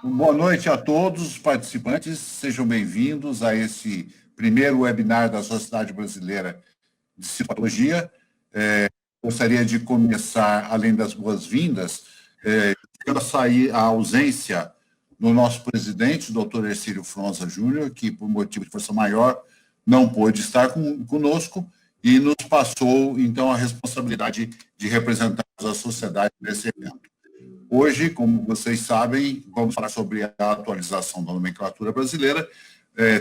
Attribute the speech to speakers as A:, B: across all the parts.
A: Boa noite a todos os participantes, sejam bem-vindos a esse primeiro webinar da Sociedade Brasileira de Citologia. Gostaria de começar, além das boas-vindas, a ausência do nosso presidente, doutor Hercílio Fronza Júnior, que, por motivo de força maior, não pôde estar conosco e nos passou, então, a responsabilidade de representar a sociedade nesse evento. Hoje, como vocês sabem, vamos falar sobre a atualização da nomenclatura brasileira,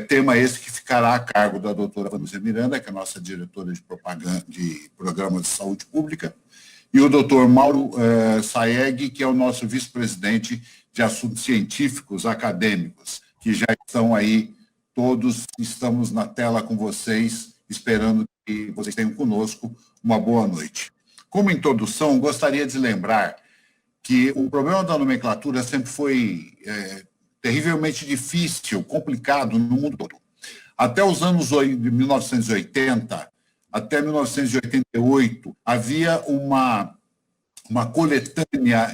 A: tema esse que ficará a cargo da doutora Vanúzia Miranda, que é a nossa diretora de propaganda de programas de saúde pública, e o doutor Mauro Saeg, que é o nosso vice-presidente de assuntos científicos acadêmicos, que já estão aí, todos estamos na tela com vocês, esperando que vocês tenham conosco uma boa noite. Como introdução, gostaria de lembrar que o problema da nomenclatura sempre foi terrivelmente difícil, complicado no mundo todo. Até os anos de 1980, até 1988, havia uma coletânea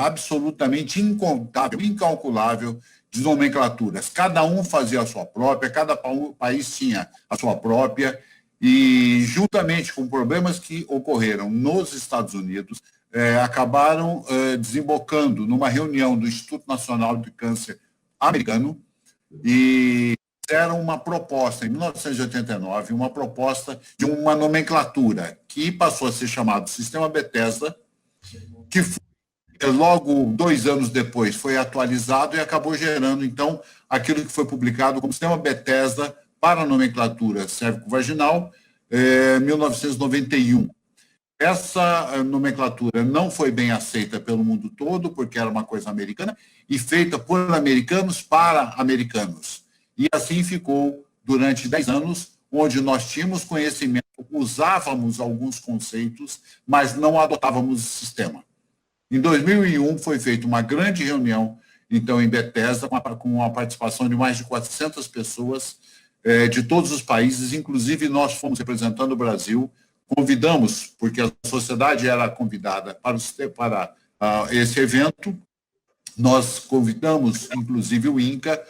A: absolutamente incontável, incalculável de nomenclaturas. Cada um fazia a sua própria, cada país tinha a sua própria, e juntamente com problemas que ocorreram nos Estados Unidos, acabaram desembocando numa reunião do Instituto Nacional de Câncer americano e fizeram uma proposta, em 1989, uma proposta de uma nomenclatura que passou a ser chamado Sistema Bethesda, que logo 2 anos depois foi atualizado e acabou gerando, então, aquilo que foi publicado como Sistema Bethesda para a nomenclatura cérvico-vaginal, 1991. Essa nomenclatura não foi bem aceita pelo mundo todo, porque era uma coisa americana, e feita por americanos para americanos. E assim ficou durante 10 anos, onde nós tínhamos conhecimento, usávamos alguns conceitos, mas não adotávamos o sistema. Em 2001 foi feita uma grande reunião, então, em Bethesda, com a participação de mais de 400 pessoas de todos os países, inclusive nós fomos representando o Brasil. Convidamos, porque a sociedade era convidada para esse evento, nós convidamos, inclusive, o INCA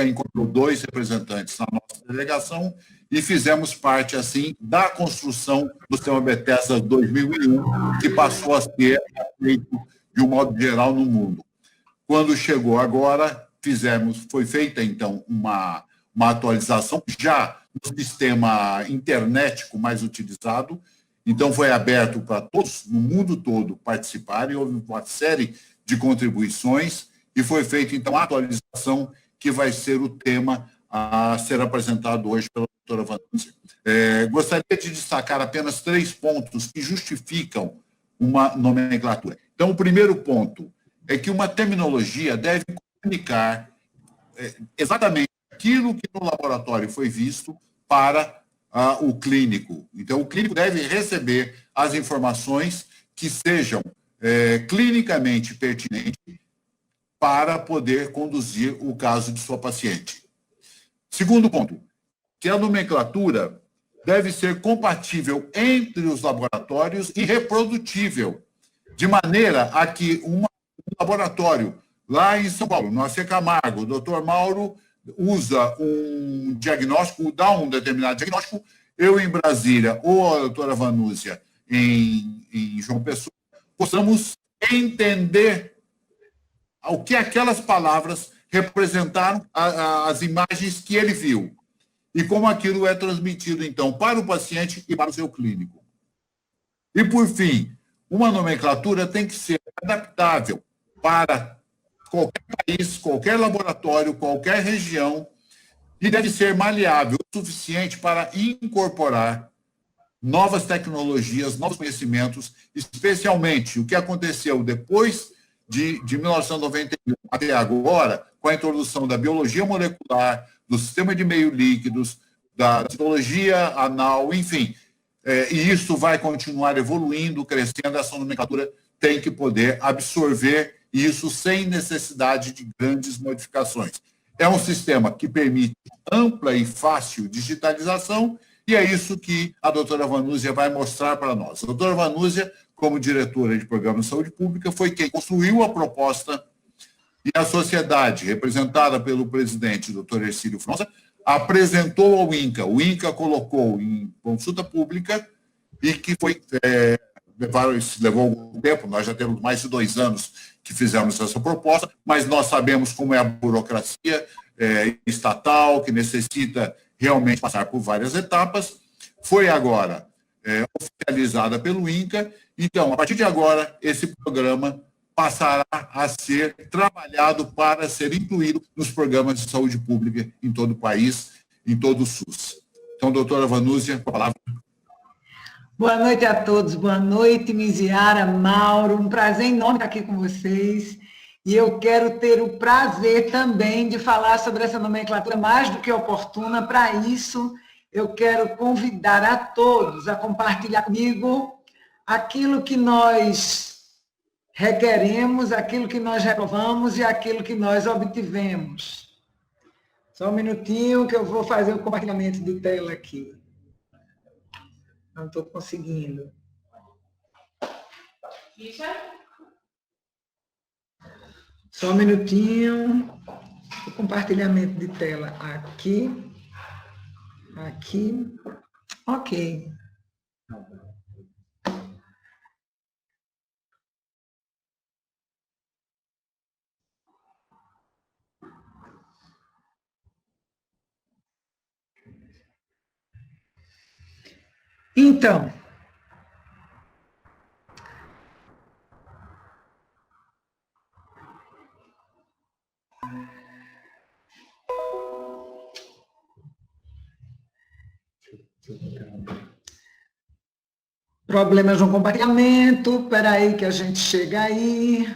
A: encontrou 2 representantes na nossa delegação e fizemos parte, assim, da construção do Sistema Bethesda 2001, que passou a ser feito de um modo geral no mundo. Quando chegou agora, foi feita, então, uma atualização já no sistema internetico mais utilizado, então foi aberto para todos, no mundo todo, participarem, houve uma série de contribuições, e foi feita, então, a atualização que vai ser o tema a ser apresentado hoje pela doutora Vanúzia. Gostaria de destacar apenas 3 pontos que justificam uma nomenclatura. Então, o primeiro ponto é que uma terminologia deve comunicar exatamente aquilo que no laboratório foi visto para o clínico. Então, o clínico deve receber as informações que sejam clinicamente pertinentes para poder conduzir o caso de sua paciente. Segundo ponto, que a nomenclatura deve ser compatível entre os laboratórios e reprodutível, de maneira a que um laboratório lá em São Paulo, no AC Camargo, o doutor Mauro usa um diagnóstico, dá um determinado diagnóstico, eu em Brasília, ou a doutora Vanúzia em João Pessoa, possamos entender o que aquelas palavras representaram, as imagens que ele viu, e como aquilo é transmitido, então, para o paciente e para o seu clínico. E, por fim, uma nomenclatura tem que ser adaptável para qualquer país, qualquer laboratório, qualquer região, e deve ser maleável o suficiente para incorporar novas tecnologias, novos conhecimentos, especialmente o que aconteceu depois de 1991 até agora, com a introdução da biologia molecular, do sistema de meio líquidos, da citologia anal, enfim. E isso vai continuar evoluindo, crescendo, essa nomenclatura tem que poder absorver isso sem necessidade de grandes modificações. É um sistema que permite ampla e fácil digitalização, e é isso que a doutora Vanúzia vai mostrar para nós. A doutora Vanúzia, como diretora de Programa de Saúde Pública, foi quem construiu a proposta E a sociedade, representada pelo presidente, Dr. Hercílio Fronza, apresentou ao INCA. O INCA colocou em consulta pública e que foi... levou algum tempo, nós já temos mais de 2 anos que fizemos essa proposta, mas nós sabemos como é a burocracia estatal, que necessita realmente passar por várias etapas. Foi agora oficializada pelo INCA, então, a partir de agora, esse programa passará a ser trabalhado para ser incluído nos programas de saúde pública em todo o país, em todo o SUS. Então, doutora Vanúzia, com a palavra.
B: Boa noite a todos, boa noite, Miziara, Mauro, um prazer enorme estar aqui com vocês. E eu quero ter o prazer também de falar sobre essa nomenclatura mais do que oportuna. Para isso, eu quero convidar a todos a compartilhar comigo aquilo que nós requeremos, aquilo que nós reprovamos e aquilo que nós obtivemos. Só um minutinho que eu vou fazer o compartilhamento de tela aqui. Não estou conseguindo. Só um minutinho. O compartilhamento de tela aqui. Aqui. Ok. Então, problemas no compartilhamento, espera aí que a gente chega aí.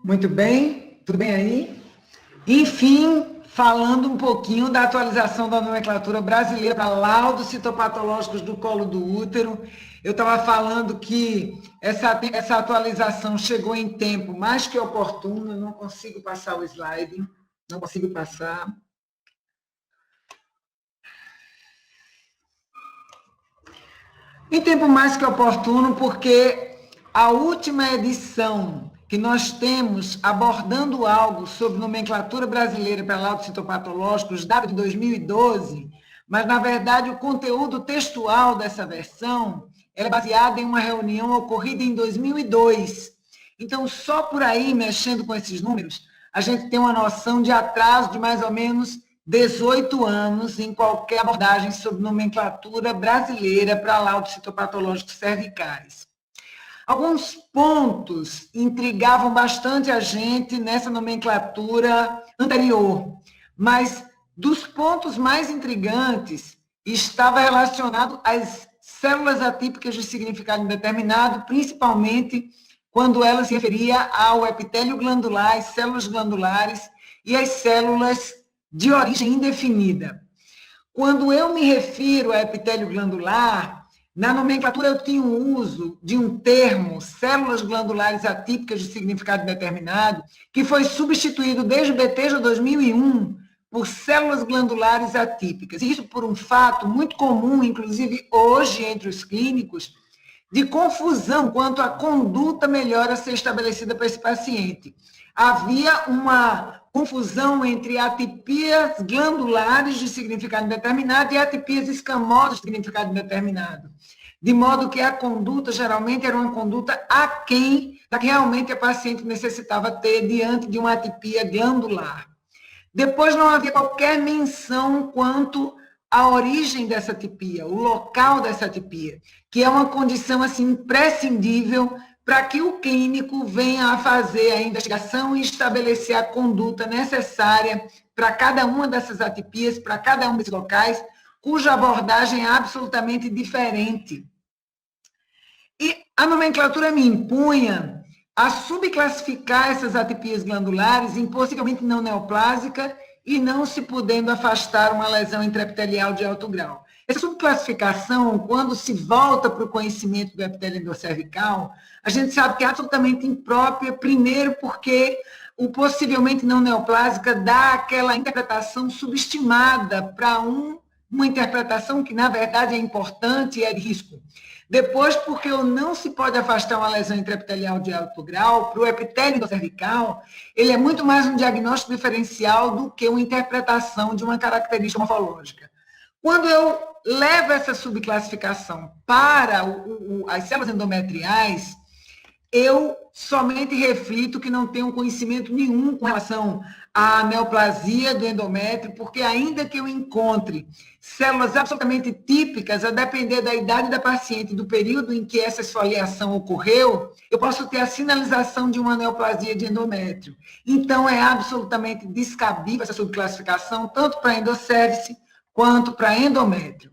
B: Muito bem, tudo bem aí? Enfim, falando um pouquinho da atualização da nomenclatura brasileira para laudos citopatológicos do colo do útero, eu estava falando que essa atualização chegou em tempo mais que oportuno, não consigo passar o slide, não consigo passar. Em tempo mais que oportuno, porque a última edição que nós temos abordando algo sobre nomenclatura brasileira para laudos citopatológicos, data de 2012, mas, na verdade, o conteúdo textual dessa versão é baseado em uma reunião ocorrida em 2002. Então, só por aí, mexendo com esses números, a gente tem uma noção de atraso de mais ou menos 18 anos em qualquer abordagem sobre nomenclatura brasileira para laudos citopatológicos cervicais. Alguns pontos intrigavam bastante a gente nessa nomenclatura anterior, mas dos pontos mais intrigantes estava relacionado às células atípicas de significado indeterminado, principalmente quando ela se referia ao epitélio glandular, as células glandulares e as células de origem indefinida. Quando eu me refiro a epitélio glandular, na nomenclatura eu tinha o uso de um termo, células glandulares atípicas de significado indeterminado, que foi substituído desde o BTJ 2001 por células glandulares atípicas. Isso por um fato muito comum, inclusive hoje entre os clínicos, de confusão quanto à conduta melhor a ser estabelecida para esse paciente. Havia uma confusão entre atipias glandulares de significado indeterminado e atipias escamosas de significado indeterminado. De modo que a conduta, geralmente, era uma conduta aquém da que realmente a paciente necessitava ter diante de uma atipia glandular. Depois não havia qualquer menção quanto à origem dessa atipia, o local dessa atipia, que é uma condição assim, imprescindível para que o clínico venha a fazer a investigação e estabelecer a conduta necessária para cada uma dessas atipias, para cada um desses locais, cuja abordagem é absolutamente diferente. E a nomenclatura me impunha a subclassificar essas atipias glandulares em possivelmente não neoplásica e não se podendo afastar uma lesão intraepitelial de alto grau. Essa subclassificação, quando se volta para o conhecimento do epitélio endocervical, a gente sabe que é absolutamente imprópria, primeiro porque o possivelmente não neoplásica dá aquela interpretação subestimada para uma interpretação que, na verdade, é importante e é de risco. Depois, porque não se pode afastar uma lesão intraepitelial de alto grau, para o epitélio cervical, ele é muito mais um diagnóstico diferencial do que uma interpretação de uma característica morfológica. Quando eu levo essa subclassificação para as células endometriais, eu somente reflito que não tenho conhecimento nenhum com relação à neoplasia do endométrio, porque ainda que eu encontre células absolutamente típicas, a depender da idade da paciente, do período em que essa esfoliação ocorreu, eu posso ter a sinalização de uma neoplasia de endométrio. Então, é absolutamente descabível essa subclassificação, tanto para endocérvice quanto para endométrio.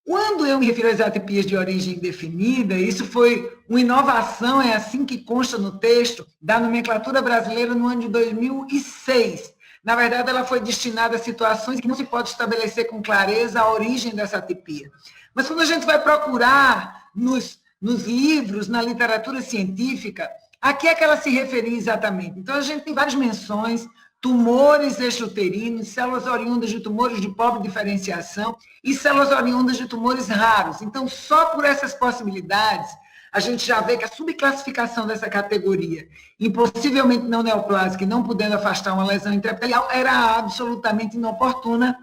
B: Quando eu me refiro às atipias de origem indefinida, isso foi uma inovação, é assim que consta no texto, da nomenclatura brasileira no ano de 2006. Na verdade, ela foi destinada a situações que não se pode estabelecer com clareza a origem dessa atipia. Mas quando a gente vai procurar nos livros, na literatura científica, a que é que ela se referia exatamente? Então, a gente tem várias menções: tumores extrauterinos, células oriundas de tumores de pobre diferenciação e células oriundas de tumores raros. Então, só por essas possibilidades, a gente já vê que a subclassificação dessa categoria, impossivelmente não neoplásica e não podendo afastar uma lesão intraepitelial, era absolutamente inoportuna,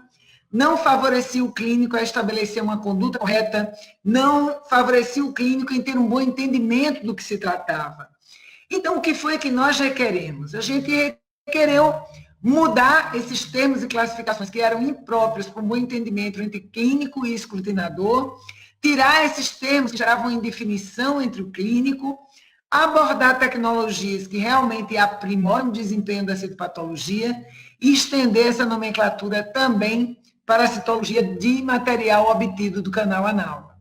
B: não favorecia o clínico a estabelecer uma conduta correta, não favorecia o clínico em ter um bom entendimento do que se tratava. Então, o que foi que nós requeremos? A gente requereu mudar esses termos e classificações que eram impróprios para um bom entendimento entre clínico e escrutinador, tirar esses termos que geravam indefinição entre o clínico, abordar tecnologias que realmente aprimoram o desempenho da citopatologia e estender essa nomenclatura também para a citologia de material obtido do canal anal.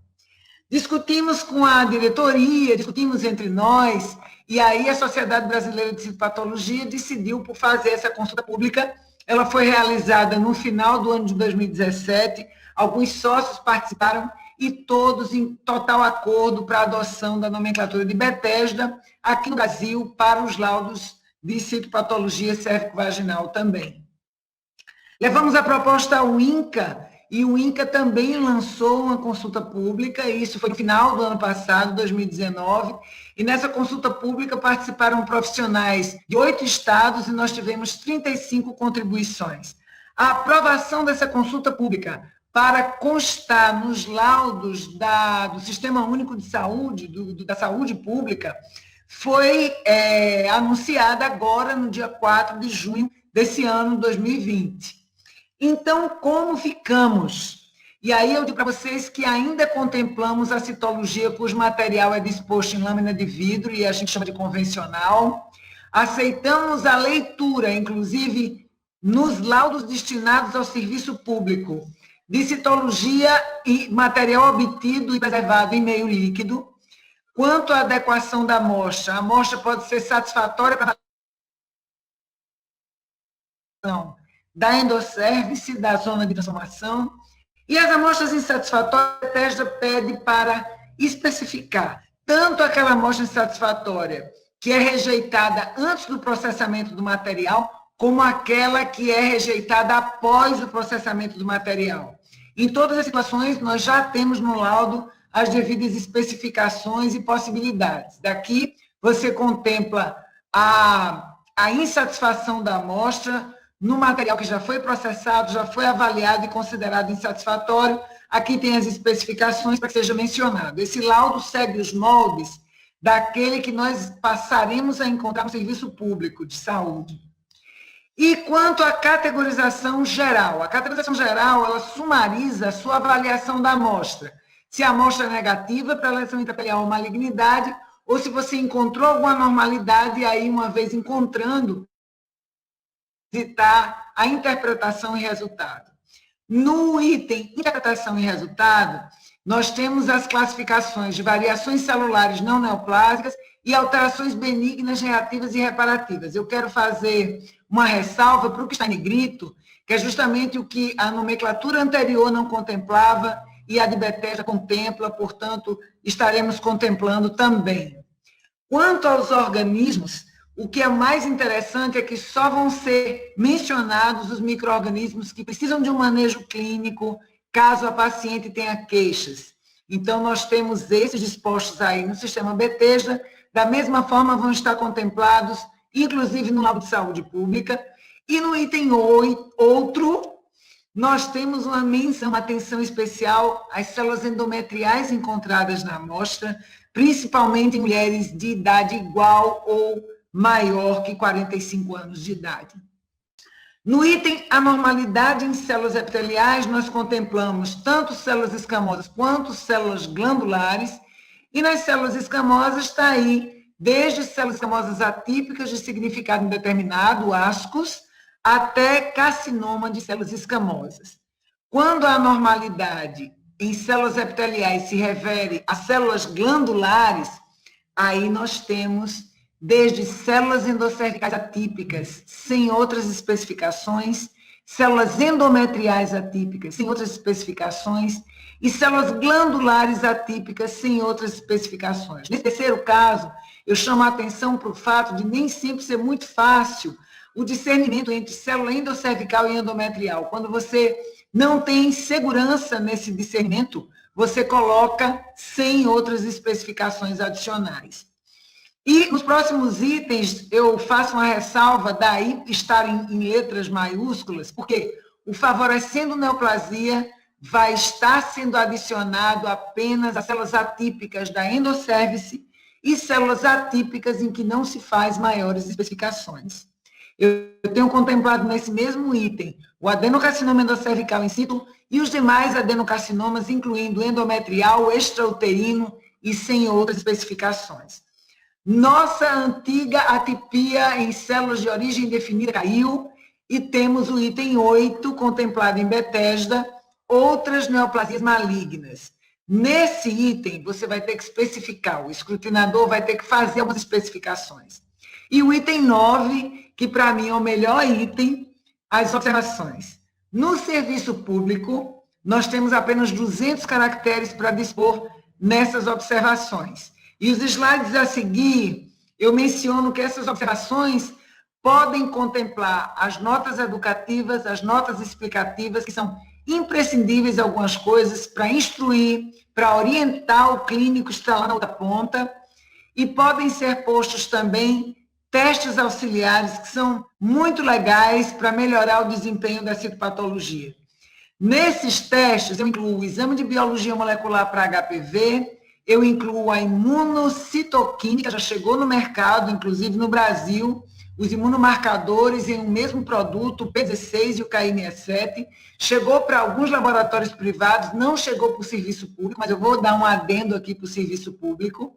B: Discutimos com a diretoria, discutimos entre nós, e aí a Sociedade Brasileira de Citopatologia decidiu por fazer essa consulta pública. Ela foi realizada no final do ano de 2017, alguns sócios participaram e todos em total acordo para a adoção da nomenclatura de Bethesda aqui no Brasil para os laudos de citopatologia cérvico-vaginal também. Levamos a proposta ao INCA, e o INCA também lançou uma consulta pública, e isso foi no final do ano passado, 2019, e nessa consulta pública participaram profissionais de 8 estados e nós tivemos 35 contribuições. A aprovação dessa consulta pública para constar nos laudos do Sistema Único de Saúde, da saúde pública, foi anunciada agora no dia 4 de junho desse ano, 2020. Então, como ficamos? E aí eu digo para vocês que ainda contemplamos a citologia cujo material é disposto em lâmina de vidro e a gente chama de convencional. Aceitamos a leitura, inclusive nos laudos destinados ao serviço público, de citologia e material obtido e preservado em meio líquido. Quanto à adequação da amostra, a amostra pode ser satisfatória para a da endocérvice, da zona de transformação, e as amostras insatisfatórias, a Bethesda pede para especificar tanto aquela amostra insatisfatória que é rejeitada antes do processamento do material, como aquela que é rejeitada após o processamento do material. Em todas as situações, nós já temos no laudo as devidas especificações e possibilidades. Daqui, você contempla a insatisfação da amostra no material que já foi processado, já foi avaliado e considerado insatisfatório. Aqui tem as especificações para que seja mencionado. Esse laudo segue os moldes daquele que nós passaremos a encontrar no serviço público de saúde. E quanto à categorização geral, a categorização geral, ela sumariza a sua avaliação da amostra. Se a amostra é negativa para lesão intraepitelial ou malignidade, ou se você encontrou alguma anormalidade, e aí, uma vez encontrando, visitar a interpretação e resultado. No item interpretação e resultado, nós temos as classificações de variações celulares não neoplásicas e alterações benignas, reativas e reparativas. Eu quero fazer uma ressalva para o que está em negrito, que é justamente o que a nomenclatura anterior não contemplava e a de Bethesda contempla, portanto, estaremos contemplando também. Quanto aos organismos, o que é mais interessante é que só vão ser mencionados os micro-organismos que precisam de um manejo clínico, caso a paciente tenha queixas. Então, nós temos esses dispostos aí no sistema Bethesda, da mesma forma vão estar contemplados, inclusive no laudo de saúde pública, e no item 8, outro, nós temos uma menção, uma atenção especial às células endometriais encontradas na amostra, principalmente em mulheres de idade igual ou maior que 45 anos de idade. No item anormalidade em células epiteliais, nós contemplamos tanto células escamosas quanto células glandulares, e nas células escamosas está aí, desde células escamosas atípicas de significado indeterminado, ASCOS, até carcinoma de células escamosas. Quando a anormalidade em células epiteliais se refere a células glandulares, aí nós temos desde células endocervicais atípicas, sem outras especificações, células endometriais atípicas, sem outras especificações, e células glandulares atípicas, sem outras especificações. Nesse terceiro caso, eu chamo a atenção para o fato de nem sempre ser muito fácil o discernimento entre célula endocervical e endometrial. Quando você não tem segurança nesse discernimento, você coloca sem outras especificações adicionais. E nos próximos itens, eu faço uma ressalva daí estar em letras maiúsculas, porque o favorecendo neoplasia vai estar sendo adicionado apenas às células atípicas da endocérvice e células atípicas em que não se faz maiores especificações. Eu tenho contemplado nesse mesmo item o adenocarcinoma endocervical in situ e os demais adenocarcinomas, incluindo endometrial, extrauterino e sem outras especificações. Nossa antiga atipia em células de origem definida caiu e temos o item 8, contemplado em Bethesda, outras neoplasias malignas. Nesse item, você vai ter que especificar, o escrutinador vai ter que fazer algumas especificações. E o item 9, que para mim é o melhor item, as observações. No serviço público, nós temos apenas 200 caracteres para dispor nessas observações. E os slides a seguir, eu menciono que essas observações podem contemplar as notas educativas, as notas explicativas, que são imprescindíveis algumas coisas para instruir, para orientar o clínico que está lá na outra ponta, e podem ser postos também testes auxiliares que são muito legais para melhorar o desempenho da citopatologia. Nesses testes, eu incluo o exame de biologia molecular para HPV, eu incluo a imunocitoquímica, já chegou no mercado, inclusive no Brasil, os imunomarcadores em um mesmo produto, o P16 e o KNE7, chegou para alguns laboratórios privados, não chegou para o serviço público, mas eu vou dar um adendo aqui para o serviço público.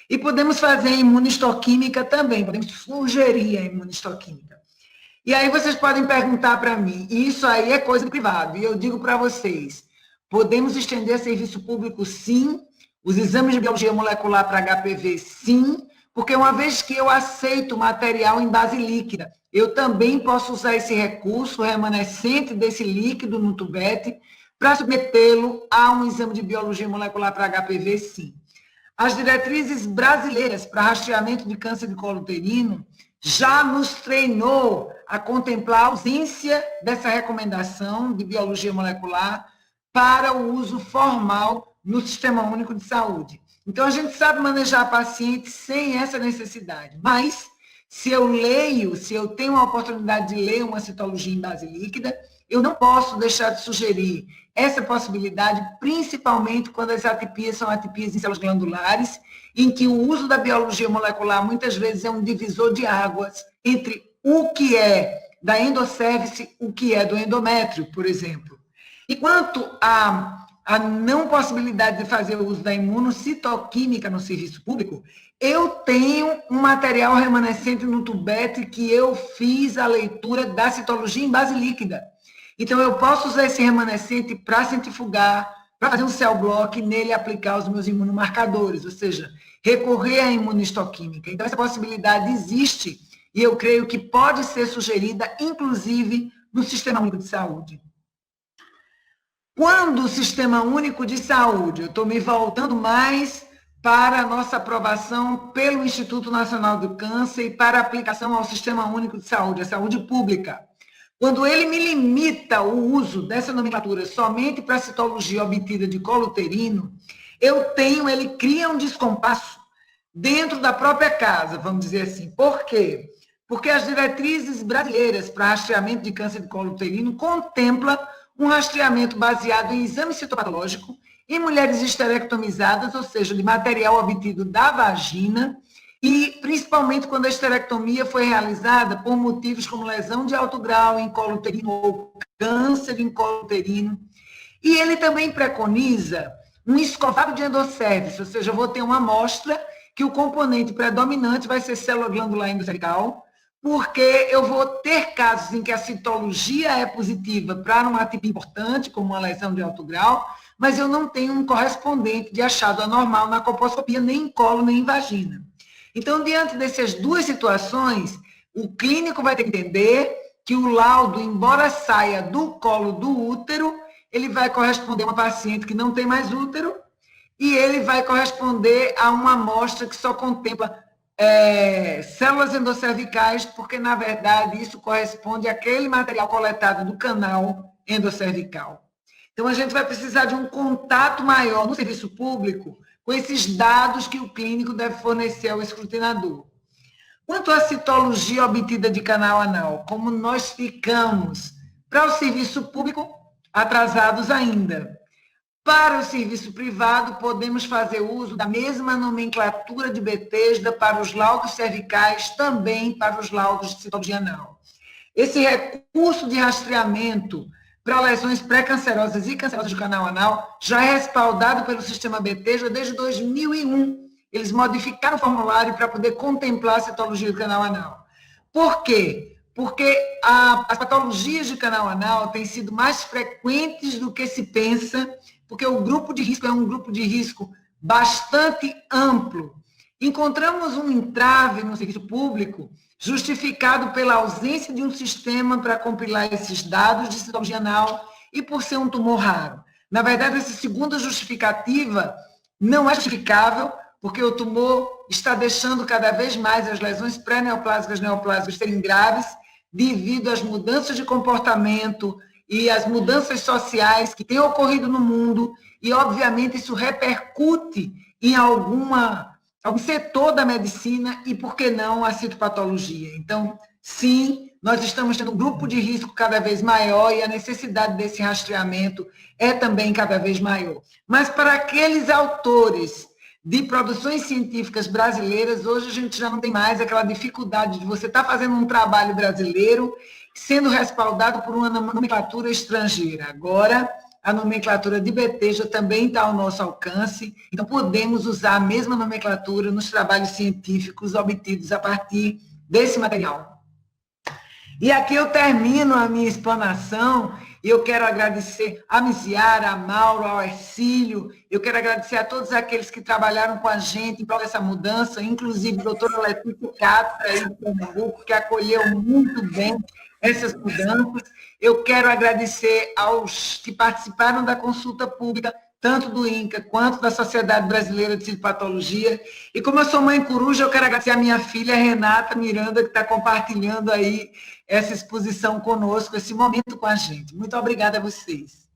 B: E podemos fazer imunistoquímica também, podemos sugerir a imunistoquímica. E aí vocês podem perguntar para mim, e isso aí é coisa do privado, e eu digo para vocês, podemos estender serviço público sim, os exames de biologia molecular para HPV sim, porque uma vez que eu aceito material em base líquida, eu também posso usar esse recurso remanescente desse líquido no tubete para submetê-lo a um exame de biologia molecular para HPV sim. As diretrizes brasileiras para rastreamento de câncer de colo uterino já nos treinou a contemplar a ausência dessa recomendação de biologia molecular para o uso formal no Sistema Único de Saúde. Então, a gente sabe manejar pacientes sem essa necessidade, mas se eu leio, se eu tenho a oportunidade de ler uma citologia em base líquida, eu não posso deixar de sugerir essa possibilidade, principalmente quando as atipias são atipias em células glandulares, em que o uso da biologia molecular muitas vezes é um divisor de águas entre o que é da endocérvice, o que é do endométrio, por exemplo. E quanto à não possibilidade de fazer o uso da imunocitoquímica no serviço público, eu tenho um material remanescente no tubete que eu fiz a leitura da citologia em base líquida. Então, eu posso usar esse remanescente para centrifugar, para fazer um cell block e nele aplicar os meus imunomarcadores, ou seja, recorrer à imunistoquímica. Então, essa possibilidade existe e eu creio que pode ser sugerida, inclusive, no Sistema Único de Saúde. Quando o Sistema Único de Saúde, eu estou me voltando mais para a nossa aprovação pelo Instituto Nacional do Câncer e para aplicação ao Sistema Único de Saúde, a saúde pública. Quando ele me limita o uso dessa nomenclatura somente para a citologia obtida de colo uterino, ele cria um descompasso dentro da própria casa, vamos dizer assim. Por quê? Porque as diretrizes brasileiras para rastreamento de câncer de colo uterino contemplam um rastreamento baseado em exame citopatológico em mulheres esterectomizadas, ou seja, de material obtido da vagina, e principalmente quando a esterectomia foi realizada por motivos como lesão de alto grau em colo uterino ou câncer em colo uterino. E ele também preconiza um escovado de endosservice, ou seja, eu vou ter uma amostra que o componente predominante vai ser célula glandular endocervical, porque eu vou ter casos em que a citologia é positiva para uma atipia importante, como uma lesão de alto grau, mas eu não tenho um correspondente de achado anormal na colposcopia, nem em colo, nem em vagina. Então, diante dessas duas situações, o clínico vai ter que entender que o laudo, embora saia do colo do útero, ele vai corresponder a uma paciente que não tem mais útero e ele vai corresponder a uma amostra que só contempla células endoscervicais, porque, na verdade, isso corresponde àquele material coletado do canal endoscervical. Então, a gente vai precisar de um contato maior no serviço público com esses dados que o clínico deve fornecer ao escrutinador. Quanto à citologia obtida de canal anal, como nós ficamos para o serviço público, atrasados ainda. Para o serviço privado, podemos fazer uso da mesma nomenclatura de Bethesda para os laudos cervicais, também para os laudos de citologia anal. Esse recurso de rastreamento para lesões pré-cancerosas e cancerosas do canal anal já é respaldado pelo sistema Bethesda desde 2001. Eles modificaram o formulário para poder contemplar a citologia do canal anal. Por quê? Porque as patologias de canal anal têm sido mais frequentes do que se pensa, porque o grupo de risco é um grupo de risco bastante amplo. Encontramos um entrave no serviço público justificado pela ausência de um sistema para compilar esses dados de citologia anal e por ser um tumor raro. Na verdade, essa segunda justificativa não é justificável, porque o tumor está deixando cada vez mais as lesões pré-neoplásicas, neoplásicas serem graves, devido às mudanças de comportamento e às mudanças sociais que têm ocorrido no mundo, e, obviamente, isso repercute em algum setor da medicina e, por que não, a citopatologia. Então, sim, nós estamos tendo um grupo de risco cada vez maior e a necessidade desse rastreamento é também cada vez maior. Mas para aqueles autores de produções científicas brasileiras, hoje a gente já não tem mais aquela dificuldade de você estar fazendo um trabalho brasileiro sendo respaldado por uma nomenclatura estrangeira. Agora, a nomenclatura de Bethesda também está ao nosso alcance, então podemos usar a mesma nomenclatura nos trabalhos científicos obtidos a partir desse material. E aqui eu termino a minha explanação, e eu quero agradecer a Miziara, a Mauro, ao Ercílio, eu quero agradecer a todos aqueles que trabalharam com a gente em prol dessa mudança, inclusive a doutora Letícia Catra, aí de Pernambuco, que acolheu muito bem essas mudanças. Eu quero agradecer aos que participaram da consulta pública, tanto do INCA quanto da Sociedade Brasileira de Citopatologia. E como eu sou mãe coruja, eu quero agradecer a minha filha Renata Miranda, que está compartilhando aí essa exposição conosco, esse momento com a gente. Muito obrigada a vocês.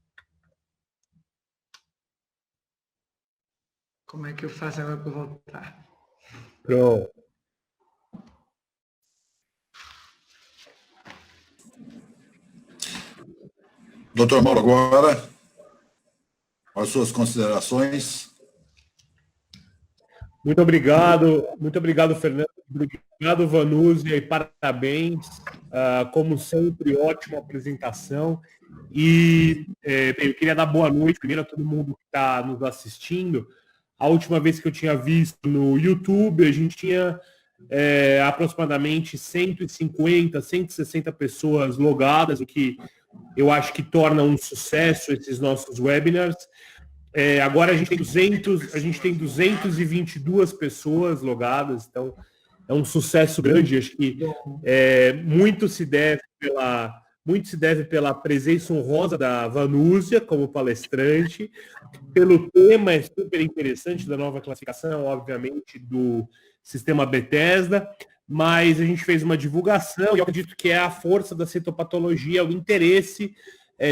B: Como é que eu faço agora para voltar?
C: Pronto.
A: Doutor Mauro, agora, as suas considerações.
C: Muito obrigado, Fernando. Obrigado, Vanúzia, e parabéns. Como sempre, ótima apresentação. E eu queria dar boa noite primeiro a todo mundo que está nos assistindo. A última vez que eu tinha visto no YouTube, a gente tinha aproximadamente 150, 160 pessoas logadas, o que eu acho que torna um sucesso esses nossos webinars. Agora a gente tem 222 pessoas logadas, então é um sucesso grande. Acho que muito se deve muito se deve pela presença honrosa da Vanúzia como palestrante, pelo tema super interessante da nova classificação, obviamente, do sistema Bethesda, mas a gente fez uma divulgação e eu acredito que é a força da citopatologia, o interesse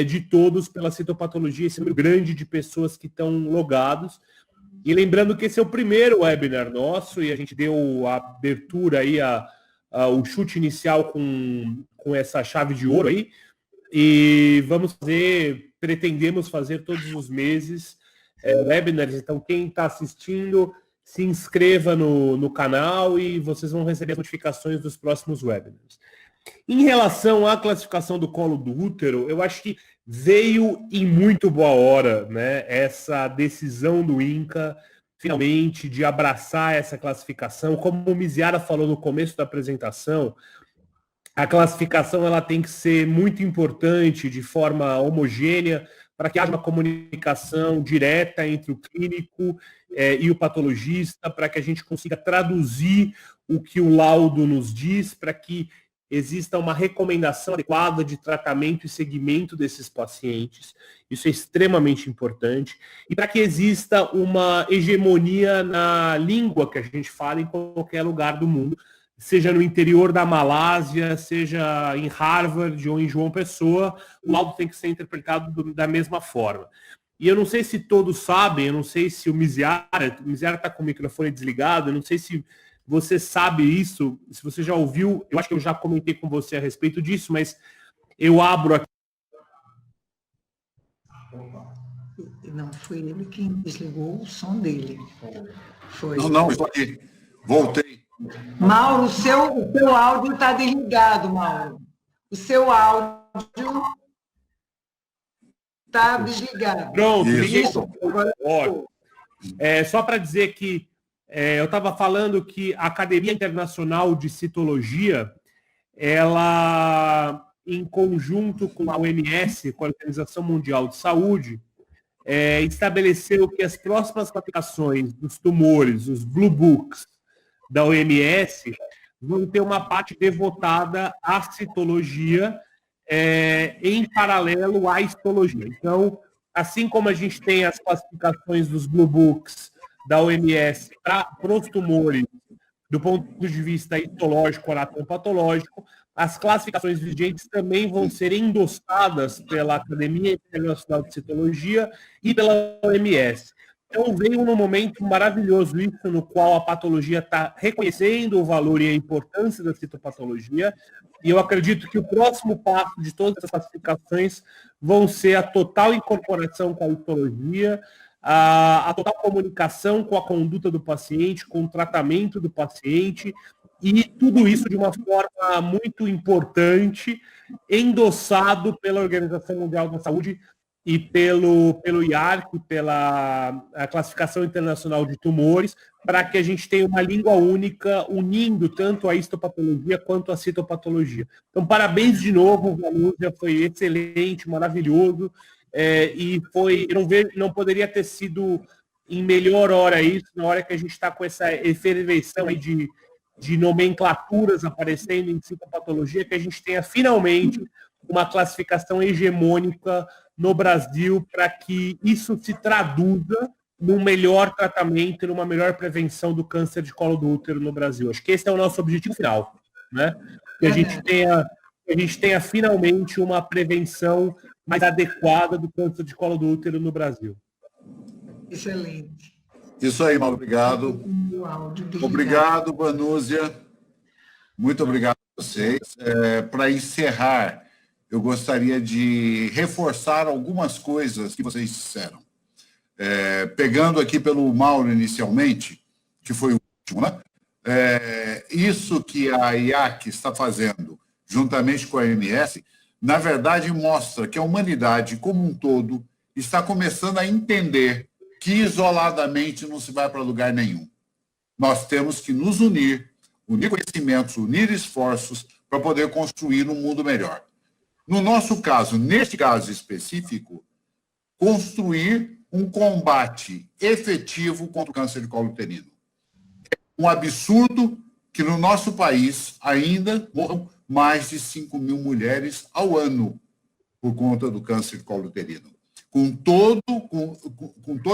C: de todos pela citopatologia, esse número grande de pessoas que estão logados. E lembrando que esse é o primeiro webinar nosso e a gente deu a abertura aí, o chute inicial com essa chave de ouro aí. E pretendemos fazer todos os meses webinars. Então, quem está assistindo, se inscreva no canal e vocês vão receber as notificações dos próximos webinars. Em relação à classificação do colo do útero, eu acho que veio em muito boa hora, né, essa decisão do INCA, finalmente, de abraçar essa classificação. Como o Miziara falou no começo da apresentação, a classificação ela tem que ser muito importante, de forma homogênea, para que haja uma comunicação direta entre o clínico e o patologista, para que a gente consiga traduzir o que o laudo nos diz, para que exista uma recomendação adequada de tratamento e segmento desses pacientes. Isso é extremamente importante. E para que exista uma hegemonia na língua que a gente fala em qualquer lugar do mundo, seja no interior da Malásia, seja em Harvard ou em João Pessoa, o laudo tem que ser interpretado da mesma forma. E eu não sei se todos sabem, eu não sei se o Miziara está com o microfone desligado, eu não sei se você sabe isso, se você já ouviu, eu acho que eu já comentei com você a respeito disso, mas eu abro aqui.
B: Não foi ele quem desligou o som dele. Foi.
A: Não, estou aqui. Voltei.
B: Mauro, o seu áudio está desligado, Mauro. O seu áudio está desligado.
C: Pronto,
B: isso.
C: Só para dizer que eu estava falando que a Academia Internacional de Citologia, ela, em conjunto com a OMS, com a Organização Mundial de Saúde, estabeleceu que as próximas classificações dos tumores, os Blue Books da OMS, vão ter uma parte devotada à citologia em paralelo à histologia. Então, assim como a gente tem as classificações dos Blue Books da OMS para os tumores, do ponto de vista histológico, anatomopatológico, as classificações vigentes também vão ser endossadas pela Academia Internacional de Citologia e pela OMS. Então veio num momento maravilhoso isso, no qual a patologia está reconhecendo o valor e a importância da citopatologia, e eu acredito que o próximo passo de todas essas classificações vão ser a total incorporação com a histologia, a total comunicação com a conduta do paciente, com o tratamento do paciente, e tudo isso de uma forma muito importante, endossado pela Organização Mundial da Saúde e pelo IARC, pela Classificação Internacional de Tumores, para que a gente tenha uma língua única, unindo tanto a histopatologia quanto a citopatologia. Então, parabéns de novo, Vanúzia, foi excelente, maravilhoso, e não poderia ter sido em melhor hora isso, na hora que a gente está com essa efervescência aí de nomenclaturas aparecendo em citopatologia, que a gente tenha finalmente uma classificação hegemônica no Brasil para que isso se traduza num melhor tratamento e numa melhor prevenção do câncer de colo do útero no Brasil. Acho que esse é o nosso objetivo final, né? Que a gente tenha finalmente uma prevenção mais adequada do câncer de colo do útero no Brasil.
B: Excelente.
A: Isso aí, Mauro, obrigado. Obrigado, Vanúzia. Muito obrigado a vocês. Para encerrar, eu gostaria de reforçar algumas coisas que vocês disseram. Pegando aqui pelo Mauro inicialmente, que foi o último, né? Isso que a IAC está fazendo, juntamente com a OMS, na verdade mostra que a humanidade como um todo está começando a entender que isoladamente não se vai para lugar nenhum. Nós temos que nos unir conhecimentos, unir esforços para poder construir um mundo melhor. No nosso caso, neste caso específico, construir um combate efetivo contra o câncer de colo uterino. É um absurdo que no nosso país ainda morram mais de 5.000 mulheres ao ano por conta do câncer de colo uterino. Com todo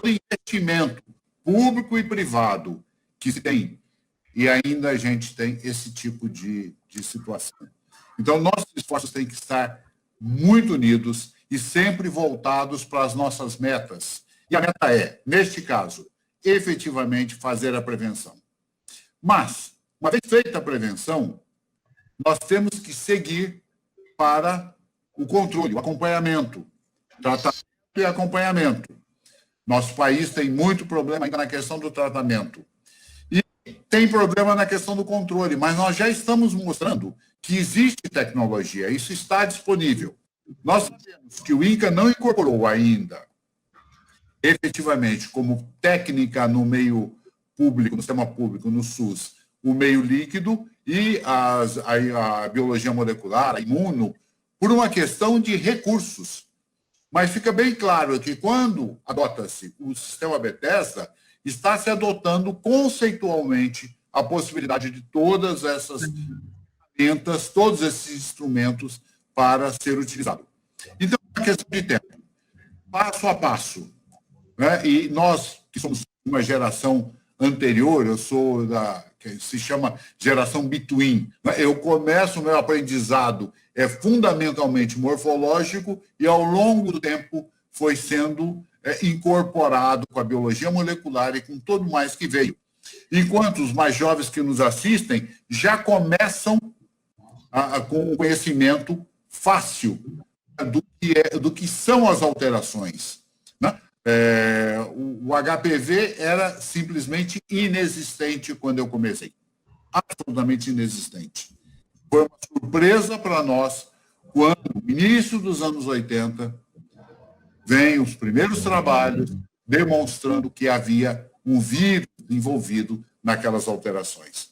A: investimento público e privado que se tem, e ainda a gente tem esse tipo de situação. Então, nossos esforços têm que estar muito unidos e sempre voltados para as nossas metas. E a meta é, neste caso, efetivamente fazer a prevenção. Mas, uma vez feita a prevenção, nós temos que seguir para o controle, o acompanhamento, tratamento e acompanhamento. Nosso país tem muito problema ainda na questão do tratamento. E tem problema na questão do controle, mas nós já estamos mostrando que existe tecnologia, isso está disponível. Nós sabemos que o INCA não incorporou ainda, efetivamente, como técnica no meio público, no sistema público, no SUS, o meio líquido e a biologia molecular, a imuno, por uma questão de recursos. Mas fica bem claro que quando adota-se o sistema Bethesda, está se adotando conceitualmente a possibilidade de todas essas ferramentas, todos esses instrumentos para ser utilizado. Então, é uma questão de tempo, passo a passo. Né? E nós, que somos uma geração anterior, eu sou que se chama geração between, né? Eu começo o meu aprendizado fundamentalmente morfológico e ao longo do tempo foi sendo incorporado com a biologia molecular e com tudo mais que veio. Enquanto os mais jovens que nos assistem já começam com um conhecimento fácil do que são as alterações. Né? O HPV era simplesmente inexistente quando eu comecei. Absolutamente inexistente. Foi uma surpresa para nós quando, no início dos anos 80, vem os primeiros trabalhos demonstrando que havia um vírus envolvido naquelas alterações.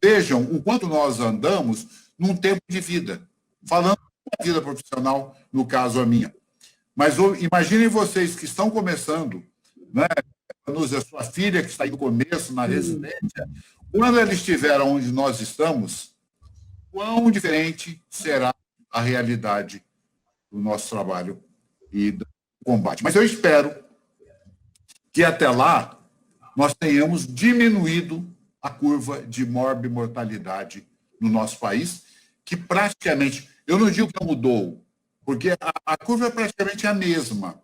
A: Vejam o quanto nós andamos num tempo de vida, falando da vida profissional, no caso a minha. Mas imaginem vocês que estão começando, né? A sua filha que está aí no começo, na residência, quando ela estiver onde nós estamos, quão diferente será a realidade do nosso trabalho e do combate. Mas eu espero que até lá nós tenhamos diminuído a curva de morbimortalidade no nosso país, que praticamente, eu não digo que não mudou, porque a curva é praticamente a mesma,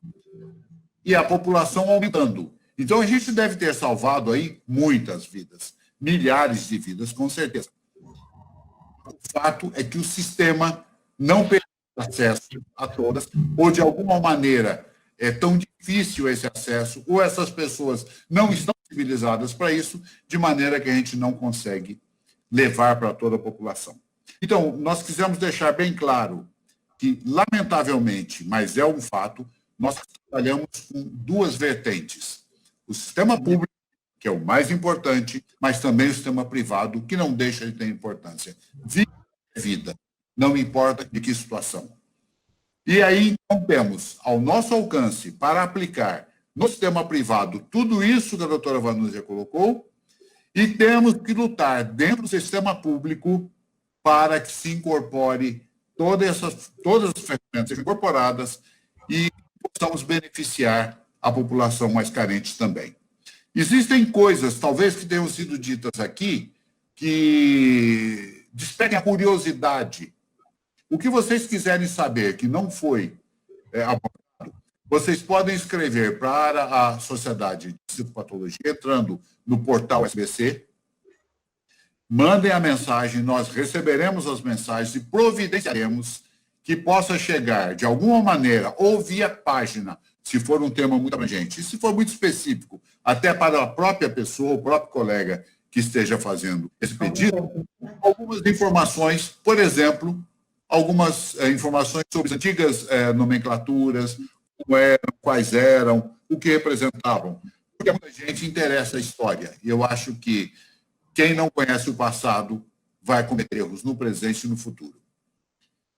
A: e a população aumentando. Então, a gente deve ter salvado aí muitas vidas, milhares de vidas, com certeza. O fato é que o sistema não permite acesso a todas, ou de alguma maneira é tão difícil esse acesso, ou essas pessoas não estão civilizadas para isso, de maneira que a gente não consegue levar para toda a população. Então, nós quisemos deixar bem claro que, lamentavelmente, mas é um fato, nós trabalhamos com duas vertentes. O sistema público, que é o mais importante, mas também o sistema privado, que não deixa de ter importância. Vida é vida, não importa de que situação. E aí, então, temos ao nosso alcance para aplicar no sistema privado tudo isso que a doutora Vanúzia colocou, e temos que lutar dentro do sistema público para que se incorpore todas as ferramentas sejam incorporadas e possamos beneficiar a população mais carente também. Existem coisas, talvez, que tenham sido ditas aqui, que despertem a curiosidade. O que vocês quiserem saber que não foi abordado, vocês podem escrever para a Sociedade de Citopatologia, entrando no portal SBC, mandem a mensagem, nós receberemos as mensagens e providenciaremos que possa chegar, de alguma maneira, ou via página, se for um tema muito abrangente, e se for muito específico, até para a própria pessoa, o próprio colega que esteja fazendo esse pedido, algumas informações, por exemplo, algumas informações sobre as antigas nomenclaturas, como eram, quais eram, o que representavam. Porque muita gente interessa a história, e eu acho que quem não conhece o passado vai cometer erros no presente e no futuro.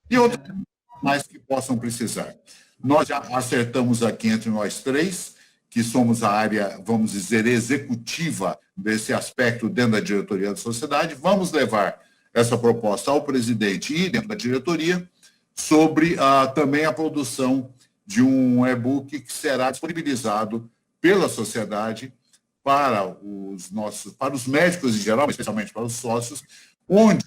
A: E outras mais que possam precisar. Nós já acertamos aqui entre nós três, que somos a área, vamos dizer, executiva desse aspecto dentro da diretoria da sociedade, vamos levar essa proposta ao presidente e dentro da diretoria sobre também a produção de um e-book que será disponibilizado pela sociedade para os médicos em geral, especialmente para os sócios, onde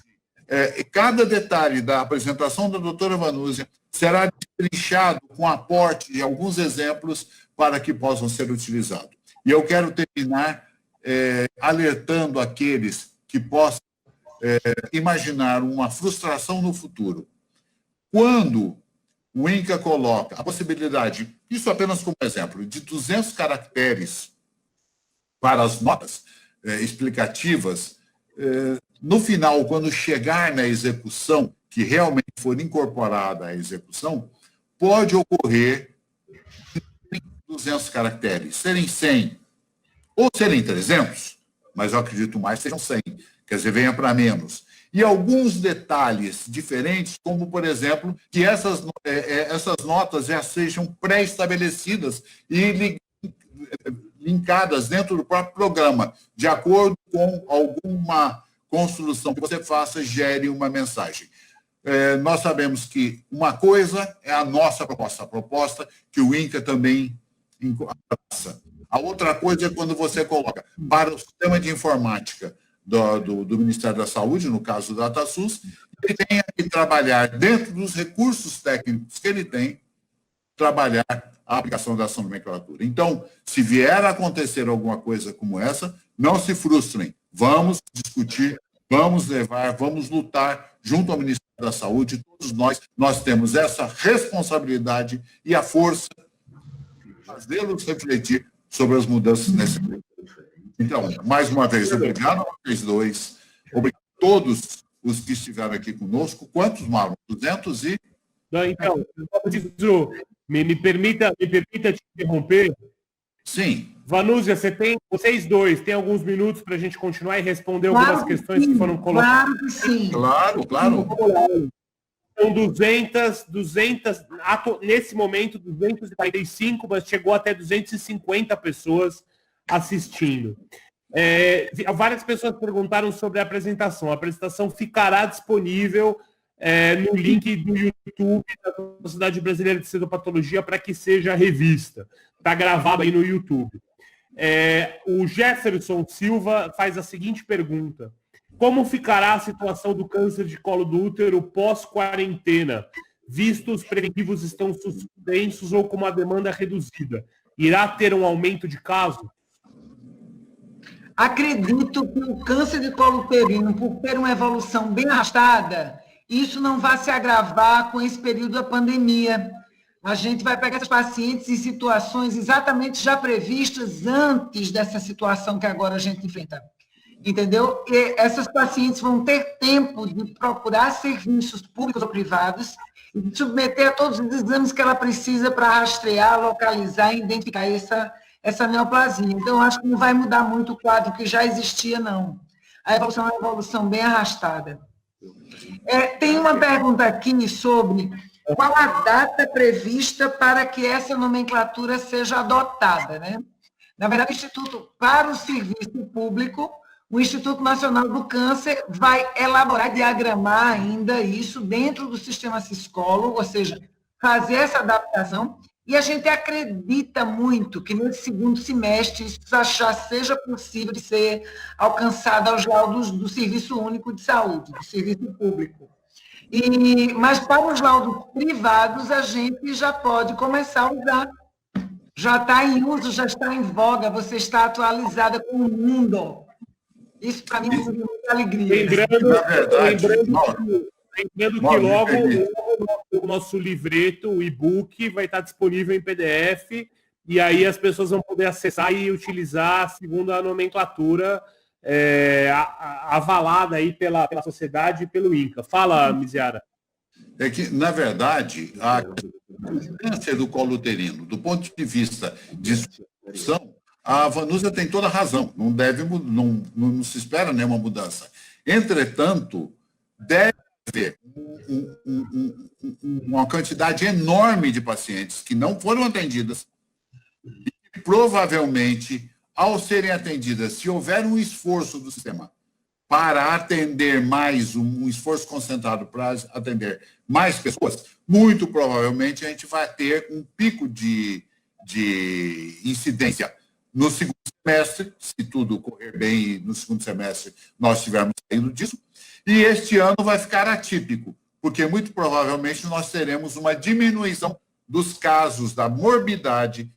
A: cada detalhe da apresentação da doutora Vanúzia será destrinchado com aporte de alguns exemplos para que possam ser utilizados. E eu quero terminar alertando aqueles que possam imaginar uma frustração no futuro. Quando o INCA coloca a possibilidade, isso apenas como exemplo, de 200 caracteres para as notas explicativas, no final, quando chegar na execução, que realmente for incorporada à execução, pode ocorrer 200 caracteres, serem 100 ou serem 300, mas eu acredito mais sejam 100, quer dizer, venha para menos. E alguns detalhes diferentes, como, por exemplo, que essas notas já sejam pré-estabelecidas e linkadas dentro do próprio programa, de acordo com alguma construção que você faça, gere uma mensagem. Nós sabemos que uma coisa é a nossa proposta, a proposta que o INCA também abraça. A outra coisa é quando você coloca para o sistema de informática do Ministério da Saúde, no caso do DataSUS, ele tem que trabalhar dentro dos recursos técnicos que ele tem, trabalhar a aplicação dessa nomenclatura. Então, se vier a acontecer alguma coisa como essa, não se frustrem. Vamos discutir, vamos levar, vamos lutar junto ao Ministério da Saúde. Todos nós temos essa responsabilidade e a força de fazê-los refletir sobre as mudanças necessárias. Então, mais uma vez, obrigado a vocês dois. Obrigado a todos os que estiveram aqui conosco. Quantos, Marlon? 200 e...
C: Não, então, me permita te interromper.
A: Sim.
C: Vanúzia, vocês dois têm alguns minutos para a gente continuar e responder algumas questões que foram colocadas.
B: Claro que sim.
A: Claro.
C: São 200, nesse momento, 245, mas chegou até 250 pessoas assistindo. Várias pessoas perguntaram sobre a apresentação. A apresentação ficará disponível no link do YouTube da Sociedade Brasileira de Citopatologia para que seja revista. Está gravado aí no YouTube. O Jefferson Silva faz a seguinte pergunta: como ficará a situação do câncer de colo do útero pós-quarentena, visto os preventivos estão suspensos ou com uma demanda reduzida? Irá ter um aumento de casos?
B: Acredito que o câncer de colo uterino, por ter uma evolução bem arrastada, isso não vai se agravar com esse período da pandemia. A gente vai pegar essas pacientes em situações exatamente já previstas antes dessa situação que agora a gente enfrenta. Entendeu? E essas pacientes vão ter tempo de procurar serviços públicos ou privados e de submeter a todos os exames que ela precisa para rastrear, localizar e identificar essa neoplasia. Então, acho que não vai mudar muito o quadro que já existia, não. A evolução é uma evolução bem arrastada. Tem uma pergunta aqui sobre qual a data prevista para que essa nomenclatura seja adotada, né? Na verdade, o Instituto para o Serviço Público, o Instituto Nacional do Câncer vai elaborar, diagramar ainda isso dentro do sistema Siscolo, ou seja, fazer essa adaptação. E a gente acredita muito que nesse segundo semestre isso já seja possível de ser alcançado aos laudos do Serviço Único de Saúde, do Serviço Público. Mas para os laudos privados, a gente já pode começar a usar. Já está em uso, já está em voga, você está atualizada com o mundo. Isso, para mim, é muita alegria.
C: Lembrando que logo o nosso livreto, o e-book, vai estar disponível em PDF, e aí as pessoas vão poder acessar e utilizar segundo a nomenclatura avalada aí pela sociedade e pelo INCA. Fala, Miziara.
A: É que, na verdade, o câncer do colo uterino, do ponto de vista de solução, a Vanúzia tem toda a razão. Não se espera nenhuma mudança. Entretanto, deve haver uma quantidade enorme de pacientes que não foram atendidas e que, provavelmente, ao serem atendidas, se houver um esforço do sistema para atender mais, um esforço concentrado para atender mais pessoas, muito provavelmente a gente vai ter um pico de incidência no segundo semestre, se tudo correr bem no segundo semestre nós estivermos saindo disso, e este ano vai ficar atípico, porque muito provavelmente nós teremos uma diminuição dos casos da morbidade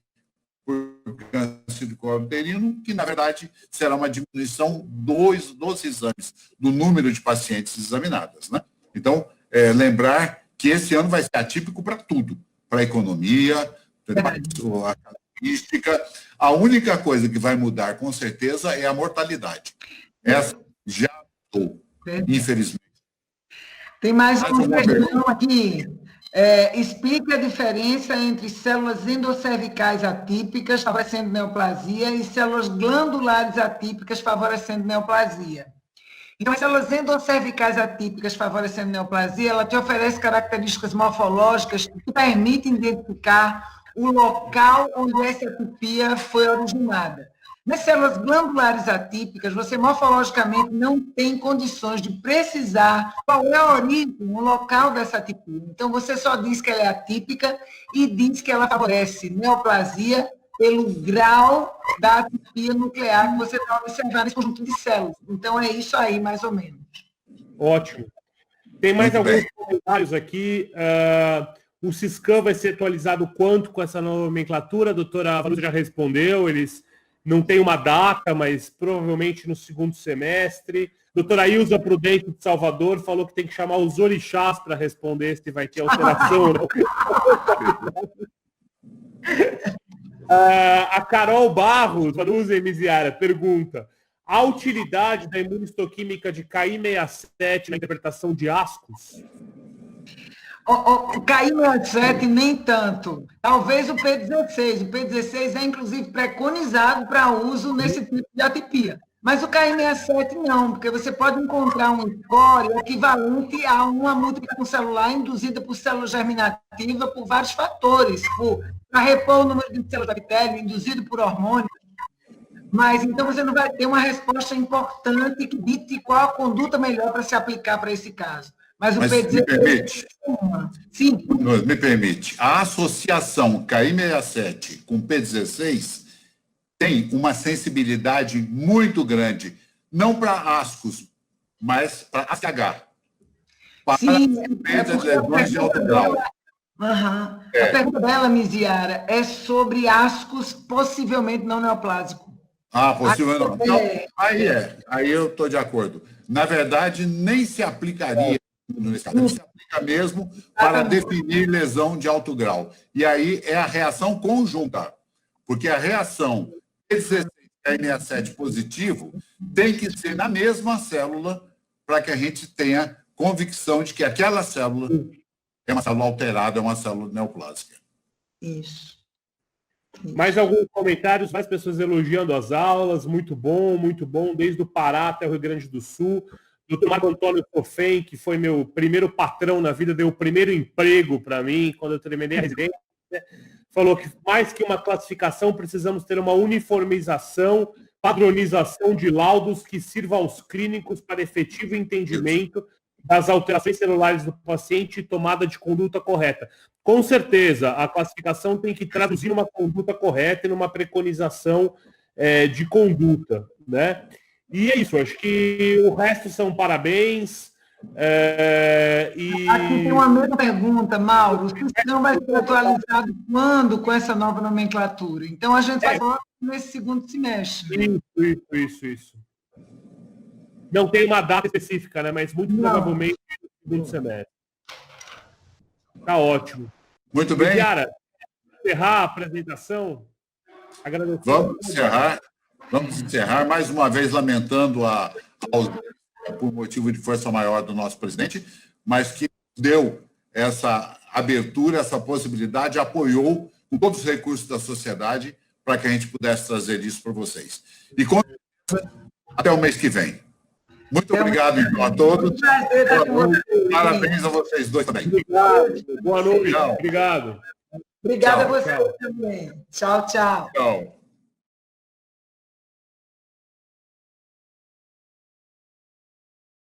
A: por câncer de colo uterino, que, na verdade, será uma diminuição dos exames, do número de pacientes examinadas, né? Então, lembrar que esse ano vai ser atípico para tudo, para a economia, para a estatística. A única coisa que vai mudar, com certeza, é a mortalidade. Essa já mudou, infelizmente.
B: Tem mais uma questão aqui. Explique a diferença entre células endoscervicais atípicas favorecendo neoplasia e células glandulares atípicas favorecendo neoplasia. Então, as células endoscervicais atípicas favorecendo neoplasia, ela te oferece características morfológicas que permitem identificar o local onde essa atipia foi originada. Nas células glandulares atípicas, você morfologicamente não tem condições de precisar qual é a origem, o local dessa atipia. Então, você só diz que ela é atípica e diz que ela favorece neoplasia pelo grau da atipia nuclear que você está observando nesse conjunto de células. Então, é isso aí, mais ou menos.
C: Ótimo. Tem mais alguns comentários aqui. O Siscam vai ser atualizado quanto com essa nomenclatura? A doutora Vanusa já respondeu, eles não têm uma data, mas provavelmente no segundo semestre. Doutora Ilza Prudente de Salvador falou que tem que chamar os orixás para responder se vai ter alteração ou não. A Carol Barros, Vanusa e Miziara, pergunta: a utilidade da imunistoquímica de Ki67 na interpretação de ascos?
B: O KI67 nem tanto. Talvez o P16. O P16 é, inclusive, preconizado para uso nesse tipo de atipia. Mas o KI67 não, porque você pode encontrar um score equivalente a uma multiplicação celular induzida por célula germinativa por vários fatores, para repor o número de células bactérias, induzido por hormônios. Mas, então, você não vai ter uma resposta importante que dite qual a conduta melhor para se aplicar para esse caso. Mas o P16...
A: me permite?
B: Sim.
A: Me permite. A associação KI67 com P16 tem uma sensibilidade muito grande, não para ascos, mas para ASH. Para lesões de alto grau.
B: A pergunta dela, Miziara, é sobre ascos possivelmente não neoplásico.
A: Possivelmente não. Aí eu estou de acordo. Na verdade, nem se aplicaria nesse caso. Ele se aplica mesmo para definir lesão de alto grau. E aí é a reação conjunta, porque a reação P16K67 positivo tem que ser na mesma célula para que a gente tenha convicção de que aquela célula é uma célula alterada, é uma célula neoplásica.
B: Isso.
C: Mais alguns comentários, mais pessoas elogiando as aulas, muito bom, desde o Pará até o Rio Grande do Sul. Doutor Marco Antônio Cofen, que foi meu primeiro patrão na vida, deu o primeiro emprego para mim, quando eu terminei a residência, falou que mais que uma classificação, precisamos ter uma uniformização, padronização de laudos que sirva aos clínicos para efetivo entendimento das alterações celulares do paciente e tomada de conduta correta. Com certeza, a classificação tem que traduzir uma conduta correta e numa preconização de conduta, né? E é isso, acho que o resto são parabéns.
B: Aqui tem uma mesma pergunta, Mauro. O sistema vai ser atualizado quando com essa nova nomenclatura? Então, a gente vai falar nesse segundo semestre.
C: Isso. Não tem uma data específica, né? Mas muito provavelmente no segundo semestre. Tá ótimo.
A: Muito bem.
C: Cara, encerrar a apresentação. Agradecer.
A: Vamos encerrar, mais uma vez lamentando a ausência por motivo de força maior do nosso presidente, mas que deu essa abertura, essa possibilidade, apoiou com todos os recursos da sociedade para que a gente pudesse trazer isso para vocês. E com certeza, até o mês que vem. Muito obrigado, então, a todos. Parabéns a vocês dois também.
C: Obrigado. Boa noite. Obrigado.
B: Obrigada a vocês também. Tchau.
A: Tchau.